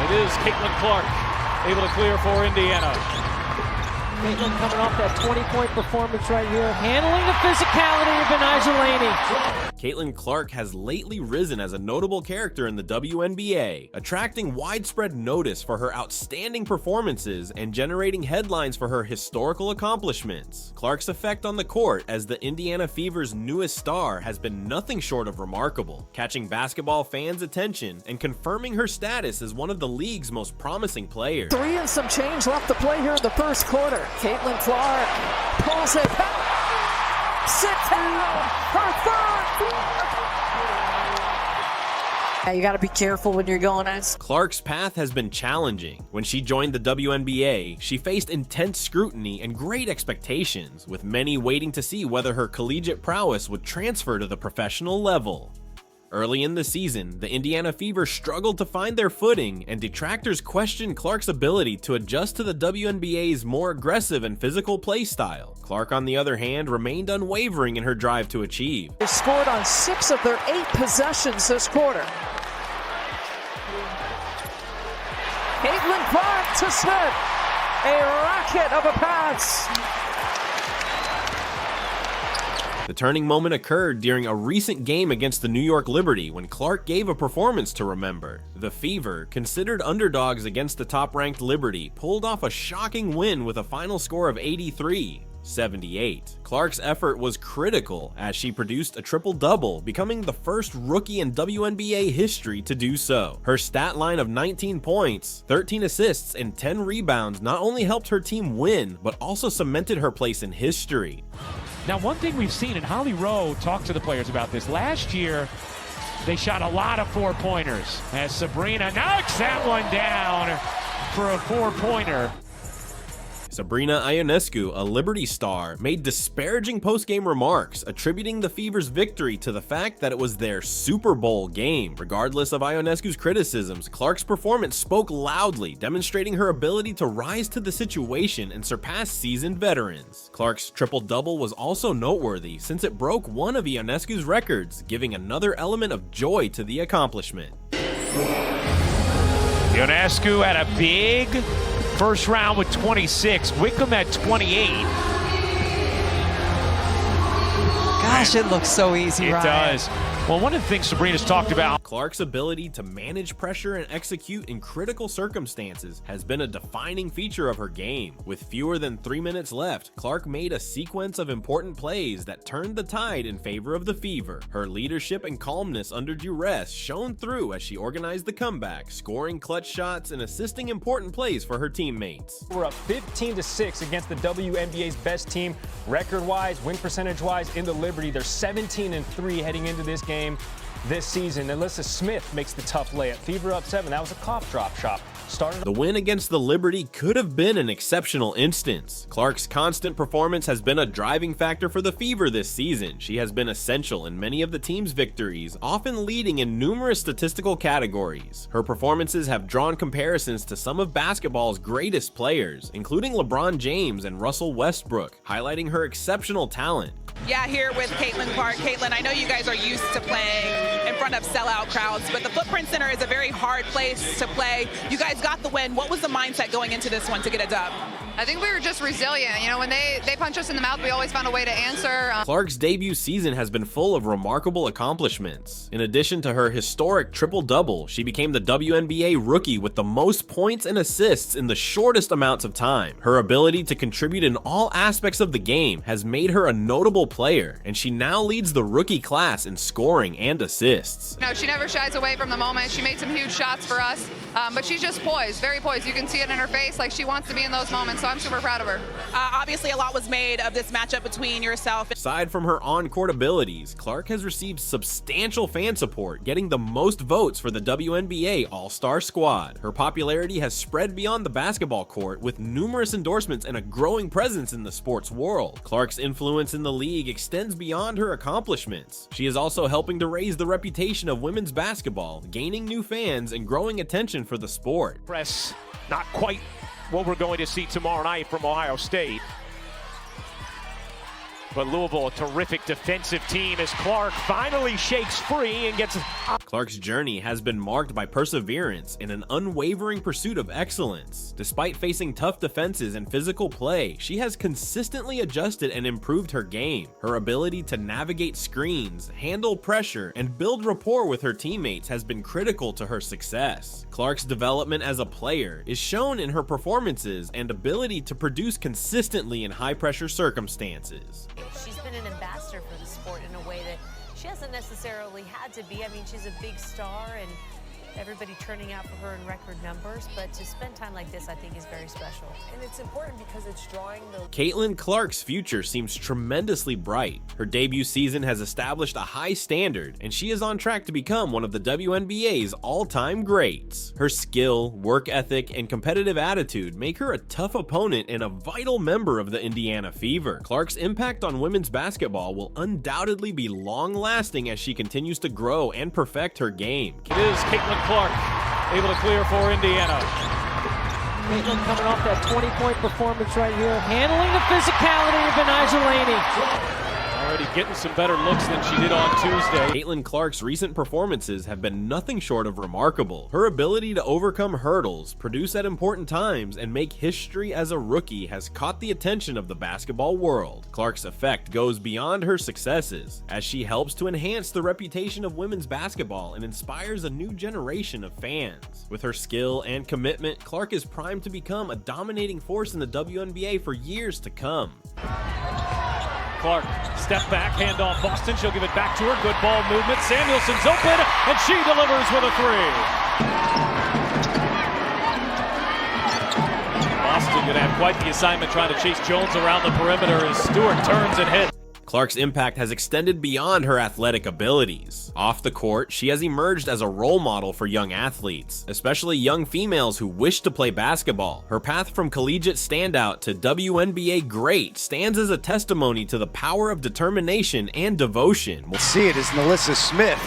It is Caitlin Clark able to clear for Indiana. Caitlin coming off that 20-point performance right here, handling the physicality of Benijah Laney. Caitlin Clark has lately risen as a notable character in the WNBA, attracting widespread notice for her outstanding performances and generating headlines for her historical accomplishments. Clark's effect on the court as the Indiana Fever's newest star has been nothing short of remarkable, catching basketball fans' attention and confirming her status as one of the league's most promising players. 3 and some change left to play here in the first quarter. Caitlin Clark pulls it back. Sits down. Her third. Yeah, you got to be careful when you're going in. Clark's path has been challenging. When she joined the WNBA, she faced intense scrutiny and great expectations, with many waiting to see whether her collegiate prowess would transfer to the professional level. Early in the season, the Indiana Fever struggled to find their footing, and detractors questioned Clark's ability to adjust to the WNBA's more aggressive and physical play style. Clark, on the other hand, remained unwavering in her drive to achieve. They scored on 6 of their 8 possessions this quarter. Caitlin Clark to Smith. A rocket of a pass. The turning moment occurred during a recent game against the New York Liberty when Clark gave a performance to remember. The Fever, considered underdogs against the top-ranked Liberty, pulled off a shocking win with a final score of 83-78. Clark's effort was critical as she produced a triple-double, becoming the first rookie in WNBA history to do so. Her stat line of 19 points, 13 assists, and 10 rebounds not only helped her team win, but also cemented her place in history. Now, one thing we've seen, and Holly Rowe talked to the players about this, last year they shot a lot of 4-pointers as Sabrina knocks that one down for a 4-pointer. Sabrina Lonescu, a Liberty star, made disparaging post-game remarks, attributing the Fever's victory to the fact that it was their Super Bowl game. Regardless of Ionescu's criticisms, Clark's performance spoke loudly, demonstrating her ability to rise to the situation and surpass seasoned veterans. Clark's triple-double was also noteworthy since it broke one of Ionescu's records, giving another element of joy to the accomplishment. Lonescu had a big first round with 26, Wickham at 28. Gosh, it looks so easy, It Ryan. does. Well, one of the things Sabrina's talked about, Clark's ability to manage pressure and execute in critical circumstances has been a defining feature of her game. With fewer than 3 minutes left, Clark made a sequence of important plays that turned the tide in favor of the Fever. Her leadership and calmness under duress shone through as she organized the comeback, scoring clutch shots and assisting important plays for her teammates. We're up 15-6 against the WNBA's best team, record-wise, win percentage-wise in the Liberty. They're 17-3 heading into this game this season. Alyssa Smith makes the tough layup. Fever up 7. That was a cough drop shot. The win against the Liberty could have been an exceptional instance. Clark's constant performance has been a driving factor for the Fever this season. She has been essential in many of the team's victories, often leading in numerous statistical categories. Her performances have drawn comparisons to some of basketball's greatest players, including LeBron James and Russell Westbrook, highlighting her exceptional talent. Yeah, here with Caitlin Clark. Caitlin, I know you guys are used to playing in front of sellout crowds, but the Footprint Center is a very hard place to play. You guys got the win. What was the mindset going into this one to get a dub? I think we were just resilient. You know, when they punch us in the mouth, we always found a way to answer. Clark's debut season has been full of remarkable accomplishments. In addition to her historic triple-double, she became the WNBA rookie with the most points and assists in the shortest amounts of time. Her ability to contribute in all aspects of the game has made her a notable player, and she now leads the rookie class in scoring and assists. No, she never shies away from the moment. She made some huge shots for us, but she's just poised, very poised. You can see it in her face, like she wants to be in those moments, so I'm super proud of her. Obviously, a lot was made of this matchup between yourself. Aside from her on-court abilities, Clark has received substantial fan support, getting the most votes for the WNBA All-Star squad. Her popularity has spread beyond the basketball court, with numerous endorsements and a growing presence in the sports world. Clark's influence in the league extends beyond her accomplishments. She is also helping to raise the reputation of women's basketball, gaining new fans and growing attention for the sport. press not quite what we're going to see tomorrow night from Ohio State. But Louisville, a terrific defensive team as Clark finally shakes free and gets... Clark's journey has been marked by perseverance and an unwavering pursuit of excellence. Despite facing tough defenses and physical play, she has consistently adjusted and improved her game. Her ability to navigate screens, handle pressure, and build rapport with her teammates has been critical to her success. Clark's development as a player is shown in her performances and ability to produce consistently in high-pressure circumstances. She's been an ambassador for the sport in a way that she hasn't necessarily had to be. I mean, she's a big star and everybody turning out for her in record numbers, but to spend time like this, I think, is very special. And it's important because it's drawing the... Caitlin Clark's future seems tremendously bright. Her debut season has established a high standard, and she is on track to become one of the WNBA's all-time greats. Her skill, work ethic, and competitive attitude make her a tough opponent and a vital member of the Indiana Fever. Clark's impact on women's basketball will undoubtedly be long-lasting as she continues to grow and perfect her game. It is Caitlin Clark able to clear for Indiana. Caitlin coming off that 20-point performance right here, handling the physicality of Benijah Laney. Already getting some better looks than she did on Tuesday. Caitlin Clark's recent performances have been nothing short of remarkable. Her ability to overcome hurdles, produce at important times, and make history as a rookie has caught the attention of the basketball world. Clark's effect goes beyond her successes, as she helps to enhance the reputation of women's basketball and inspires a new generation of fans. With her skill and commitment, Clark is primed to become a dominating force in the WNBA for years to come. Clark, step back, handoff Boston. She'll give it back to her. Good ball movement. Samuelson's open, and she delivers with a three. Boston going to have quite the assignment trying to chase Jones around the perimeter as Stewart turns and hits. Clark's impact has extended beyond her athletic abilities. Off the court, she has emerged as a role model for young athletes, especially young females who wish to play basketball. Her path from collegiate standout to WNBA great stands as a testimony to the power of determination and devotion. We'll see it as Nalissa Smith.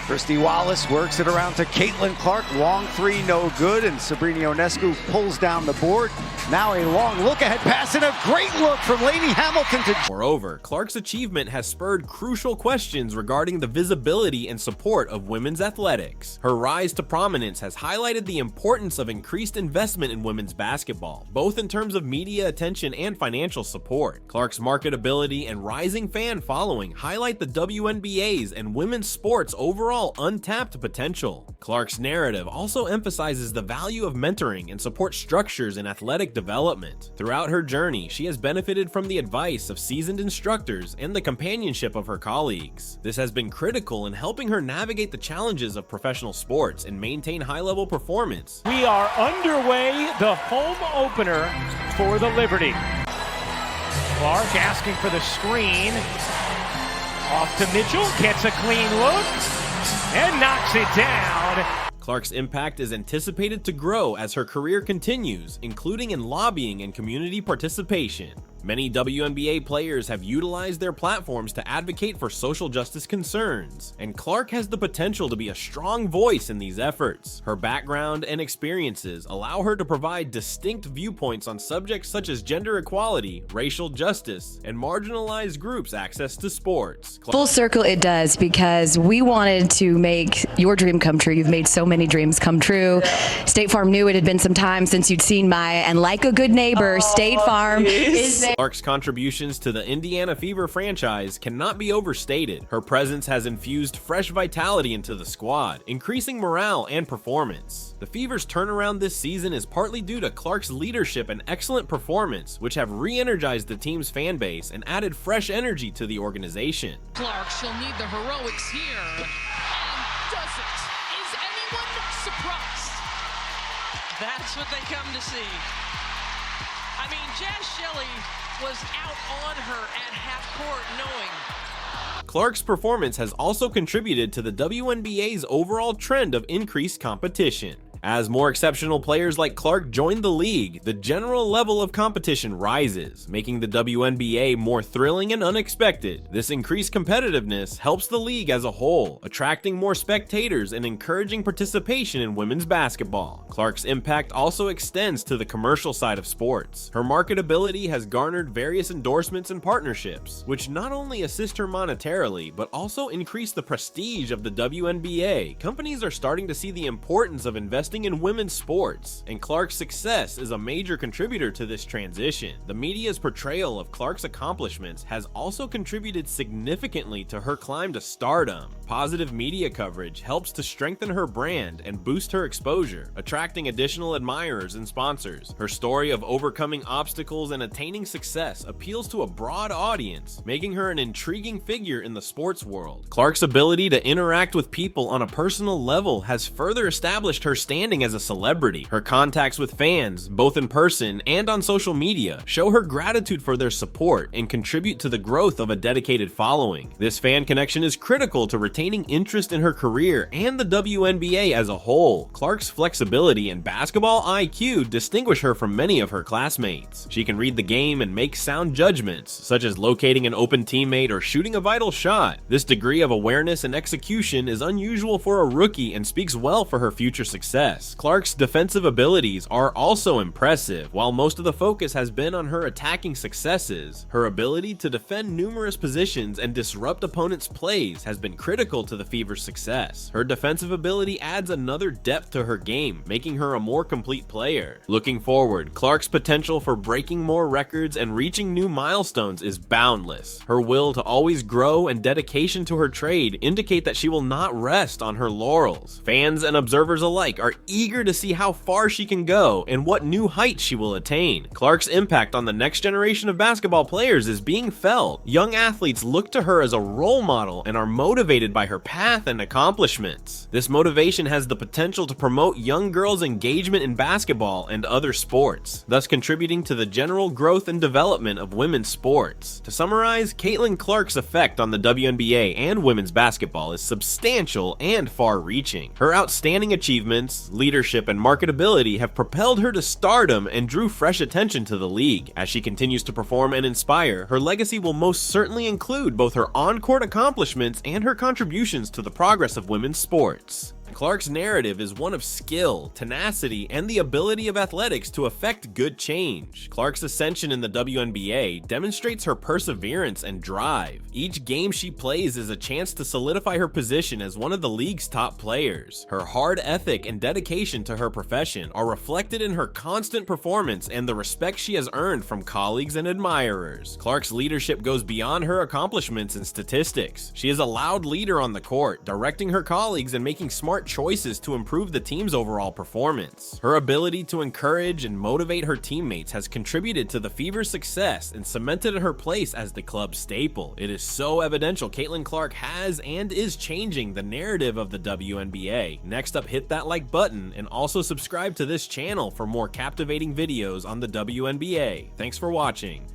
Christy Wallace works it around to Caitlin Clark. Long three, no good, and Sabrina Lonescu pulls down the board. Now a long look-ahead pass and a great look from Lainey Hamilton to... Moreover, Clark's achievement has spurred crucial questions regarding the visibility and support of women's athletics. Her rise to prominence has highlighted the importance of increased investment in women's basketball, both in terms of media attention and financial support. Clark's marketability and rising fan following highlight the WNBA's and women's sports overall untapped potential. Clark's narrative also emphasizes the value of mentoring and support structures in athletic development. Throughout her journey, she has benefited from the advice of seasoned instructors and the companionship of her colleagues. This has been critical in helping her navigate the challenges of professional sports and maintain high-level performance. We are underway, the home opener for the Liberty. Clark asking for the screen. Off to Mitchell, gets a clean look, and knocks it down. Clark's impact is anticipated to grow as her career continues, including in lobbying and community participation. Many WNBA players have utilized their platforms to advocate for social justice concerns, and Clark has the potential to be a strong voice in these efforts. Her background and experiences allow her to provide distinct viewpoints on subjects such as gender equality, racial justice, and marginalized groups' access to sports. Full circle it does, because we wanted to make your dream come true. You've made so many dreams come true. State Farm knew it had been some time since you'd seen Maya, and like a good neighbor, State Farm is there. Clark's contributions to the Indiana Fever franchise cannot be overstated. Her presence has infused fresh vitality into the squad, increasing morale and performance. The Fever's turnaround this season is partly due to Clark's leadership and excellent performance, which have re-energized the team's fan base and added fresh energy to the organization. Clark, she'll need the heroics here, and does it. Is anyone surprised? That's what they come to see. I mean, Jazz Shelley was out on her at half court knowing. Clark's performance has also contributed to the WNBA's overall trend of increased competition. As more exceptional players like Clark join the league, the general level of competition rises, making the WNBA more thrilling and unexpected. This increased competitiveness helps the league as a whole, attracting more spectators and encouraging participation in women's basketball. Clark's impact also extends to the commercial side of sports. Her marketability has garnered various endorsements and partnerships, which not only assist her monetarily, but also increase the prestige of the WNBA. Companies are starting to see the importance of investing in women's sports, and Clark's success is a major contributor to this transition. The media's portrayal of Clark's accomplishments has also contributed significantly to her climb to stardom. Positive media coverage helps to strengthen her brand and boost her exposure, attracting additional admirers and sponsors. Her story of overcoming obstacles and attaining success appeals to a broad audience, making her an intriguing figure in the sports world. Clark's ability to interact with people on a personal level has further established her standing as a celebrity. Her contacts with fans, both in person and on social media, show her gratitude for their support and contribute to the growth of a dedicated following. This fan connection is critical to retaining interest in her career and the WNBA as a whole. Clark's flexibility and basketball IQ distinguish her from many of her classmates. She can read the game and make sound judgments, such as locating an open teammate or shooting a vital shot. This degree of awareness and execution is unusual for a rookie and speaks well for her future success. Clark's defensive abilities are also impressive. While most of the focus has been on her attacking successes, her ability to defend numerous positions and disrupt opponents' plays has been critical to the Fever's success. Her defensive ability adds another depth to her game, making her a more complete player. Looking forward, Clark's potential for breaking more records and reaching new milestones is boundless. Her will to always grow and dedication to her trade indicate that she will not rest on her laurels. Fans and observers alike are eager to see how far she can go and what new heights she will attain. Clark's impact on the next generation of basketball players is being felt. Young athletes look to her as a role model and are motivated by her path and accomplishments. This motivation has the potential to promote young girls' engagement in basketball and other sports, thus contributing to the general growth and development of women's sports. To summarize, Caitlin Clark's effect on the WNBA and women's basketball is substantial and far-reaching. Her outstanding achievements, leadership, and marketability have propelled her to stardom and drew fresh attention to the league. As she continues to perform and inspire, her legacy will most certainly include both her on-court accomplishments and her contributions to the progress of women's sports. Clark's narrative is one of skill, tenacity, and the ability of athletics to effect good change. Clark's ascension in the WNBA demonstrates her perseverance and drive. Each game she plays is a chance to solidify her position as one of the league's top players. Her hard ethic and dedication to her profession are reflected in her constant performance and the respect she has earned from colleagues and admirers. Clark's leadership goes beyond her accomplishments and statistics. She is a loud leader on the court, directing her colleagues and making smart choices to improve the team's overall performance. Her ability to encourage and motivate her teammates has contributed to the Fever's success and cemented her place as the club's staple. It is so evidential Caitlin Clark has and is changing the narrative of the WNBA. Next up, hit that like button and also subscribe to this channel for more captivating videos on the WNBA. Thanks for watching.